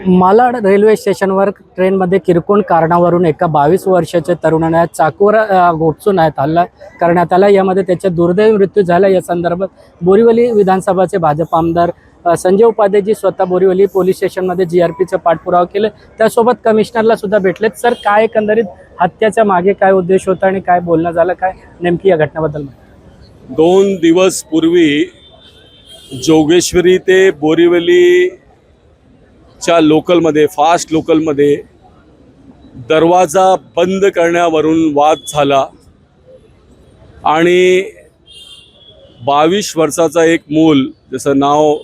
Malad railway स्टेशनवर ट्रेनमध्ये किरकोळ कारणावरून एका 22 वर्षाच्या तरुणाने चाकूवर घोपसून हल्ला करण्यात आला। यामध्ये त्याचा दुर्दैवी मृत्यू झाला। या संदर्भात बोरिवली विधानसभाचे भाजप आमदार संजय उपाध्यायजी स्वतः बोरिवली पोलीस स्टेशनमध्ये जीआरपीचा पाठपुरावा केले, त्यासोबत कमिशनरला सुद्धा भेटलेत। सर, काय एकंदरीत हत्येच्या मागे काय उद्देश होता आणि काय बोलणं झालं, काय नेमकी या घटनेबद्दल? 2 दिवस पूर्वी जोगेश्वरी ते बोरिवली च्या लोकलमध्ये फास्ट लोकलमध्ये दरवाजा बंद करण्यावरून वाद झाला आणि 22 वर्षाचा एक मूल, जसं नाव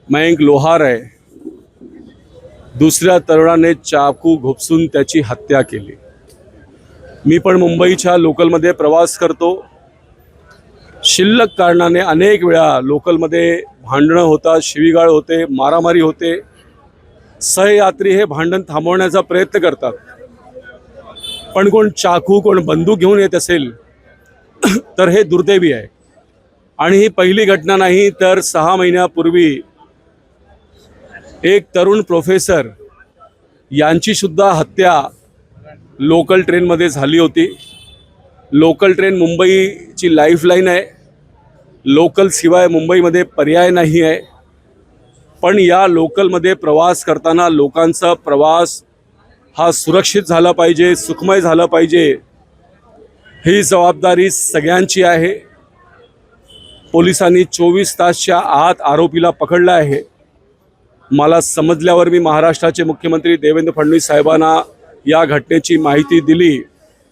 मयंक लोहार आहे, दुसऱ्या तरुणाने चाकू घोपसून त्याची हत्या केली। मी पण मुंबईच्या लोकलमध्ये प्रवास करतो। शिल्लक कारणाने अनेक वेळा लोकलमध्ये भांडणं होतात, शिवीगाळ होते, मारामारी होते। सहयात्री हे भांडण थांबवण्याचा प्रयत्न करतात, पण कोण चाकू कोण बंदूक घेऊन येत असेल तर हे दुर्दैवी आहे। आणि ही पहिली घटना नाही, तर 6 महिन्यापूर्वी एक तरुण प्रोफेसर यांची सुद्धा हत्या लोकल ट्रेनमध्ये झाली होती। लोकल ट्रेन मुंबईची लाईफलाईन आहे। लोकल शिवाय मुंबईमध्ये पर्याय नाही आहे। पण या लोकलमध्ये प्रवास करताना लोकांचा प्रवास हा सुरक्षित झाला पाहिजे, सुखमय झाला पाहिजे, ही जबाबदारी सगळ्यांची आहे। पोलिसांनी 24 तासच्या आत आरोपीला पकडलं आहे। मला समजल्यावर मी महाराष्ट्राचे मुख्यमंत्री देवेंद्र फडणवीस साहेबांना या घटनेची माहिती दिली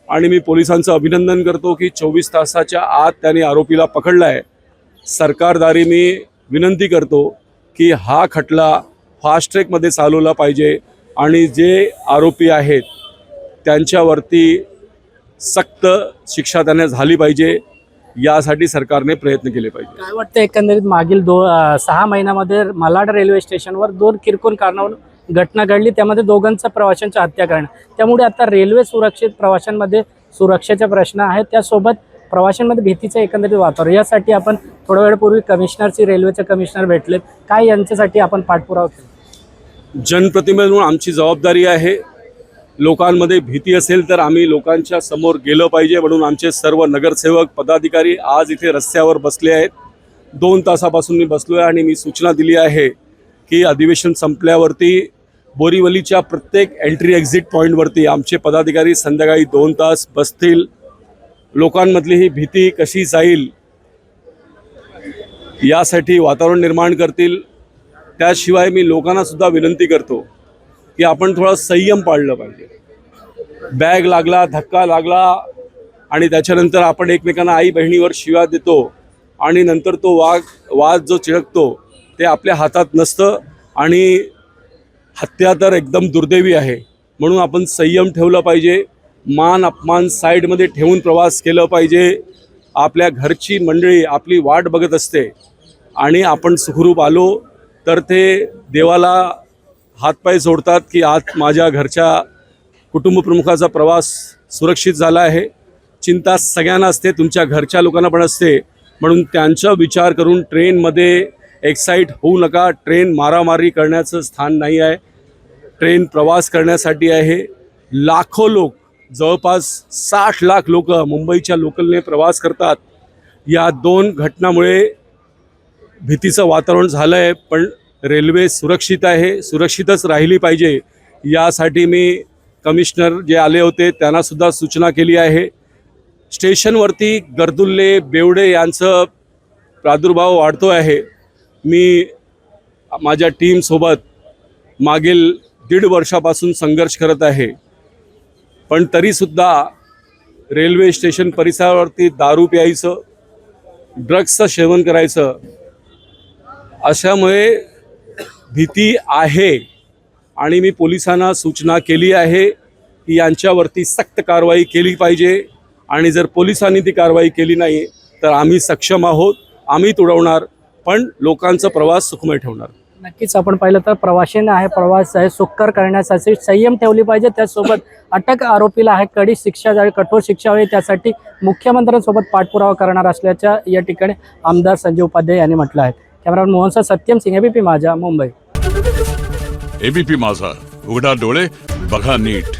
आणि मी पोलिसांचं अभिनंदन करतो की 24 तासाच्या आत त्यांनी आरोपीला पकडलं आहे। सरकारदारी मी विनंती करतो की हा खटला फास्ट ट्रॅकमध्ये चालवला पाहिजे आणि जे आरोपी आहेत त्यांच्यावरती सक्त शिक्षा त्यांना झाली पाहिजे, यासाठी सरकारने प्रयत्न केले पाहिजे। काय वाटतं एकंदरीत मागील 6 महिन्यामध्ये मालाड रेल्वे स्टेशनवर 2 किरकोळ कारणावरून घटना घडली, त्यामध्ये दोघांचा प्रवाशांची हत्या करणं, त्यामुळे आता रेल्वे सुरक्षित प्रवाशांमध्ये सुरक्षेचा प्रश्न आहे, त्यासोबत प्रवाशांमध्ये भीतीचं एकंदरीत वातावरण। यासाठी आपण थोड्या वेळापूर्वी कमिशनरची रेल्वेचे कमिशनर भेटलेत, काय यांच्यासाठी आपण पाठपुरावा केला? जनप्रतिनिधी म्हणून आमची जबाबदारी आहे। लोकांमध्ये भीती असेल तर आम्ही लोकांच्या समोर गेलो पाहिजे, म्हणून आमचे सर्व नगरसेवक पदाधिकारी आज इथे रस्त्यावर बसले आहेत। 2 तासापासून मी बसलो आहे आणि मी सूचना दिली आहे की अधिवेशन संपल्यावरती बोरिवलीच्या प्रत्येक एंट्री एक्झिट पॉईंटवरती आमचे पदाधिकारी संध्याकाळी 2 तास बसतील। लोकांमधली ही भीती कशी जाईल यासाठी वातावरण निर्माण करतील। त्याशिवाय मी लोकांना सुद्धा विनंती करतो की आपण थोडा संयम पाळलं पाहिजे। बॅग लागला, धक्का लागला आणि त्याच्यानंतर आपण एकमेकांना आई बहिणीवर शिव्या देतो आणि नंतर तो वाद जो चिळकतो ते आपल्या हातात नसतं आणि हत्या तर एकदम दुर्दैवी आहे। म्हणून आपण संयम ठेवला पाहिजे, मान अपमान साईडमध्ये ठेवून प्रवास केलं पाहिजे। आपल्या घरची मंडळी आपली वाट बघत असते आणि आपण सुखरूप आलो तर ते देवाला हातपाय जोडतात की आज माझ्या घरच्या कुटुंबप्रमुखाचा प्रवास सुरक्षित झाला आहे। चिंता सगळ्यांना असते, तुमच्या घरच्या लोकांना पण असते, म्हणून त्यांचा विचार करून ट्रेनमध्ये एक्साईट होऊ नका। ट्रेन मारामारी करण्याचं स्थान नाही आहे, ट्रेन प्रवास करण्यासाठी आहे। लाखो लोक, जवळपास 60 लाख लोक मुंबईच्या लोकलने प्रवास करतात। या 2 घटनामुळे भीतीचं वातावरण झालं आहे, पण रेल्वे सुरक्षित आहे, सुरक्षितच राहिली पाहिजे। यासाठी मी कमिशनर जे आले होते त्यांनासुद्धा सूचना केली आहे। स्टेशनवरती गर्दुल्ले, बेवडे यांचं प्रादुर्भाव वाढतो आहे। मी माझ्या टीमसोबत मागील 1.5 वर्षापासून संघर्ष करत आहे, पण तरीसुद्धा रेल्वे स्टेशन परिसरावरती दारू प्यायचं, ड्रग्सचं सेवन करायचं, अशामुळे भीती आहे। आणि मी पोलिसांना सूचना केली आहे की यांच्यावरती सक्त कारवाई केली पाहिजे आणि जर पोलिसांनी ती कारवाई केली नाही तर आम्ही सक्षम आहोत, आम्ही तुडवणार, पण लोकांचा प्रवास सुखमय ठेवणार। नक्कीच आपण पाहिलं तर प्रवास आहे सुकर करण्यासाठी संयम ठेवली पाहिजे, त्यासोबत अटक आरोपीला आहे कडी शिक्षा द्यावी, कठोर शिक्षा व्हावी, त्यासाठी मुख्यमंत्र्यांसोबत पाठपुरावा करणार असल्याच्या या ठिकाणी आमदार संजय उपाध्याय यांनी म्हटलं आहे। कॅमेरामॅन मोहनसह सत्यम सिंह, ABP माझा, मुंबई। एबीपी माझा, उघडा डोळे बघा नीट.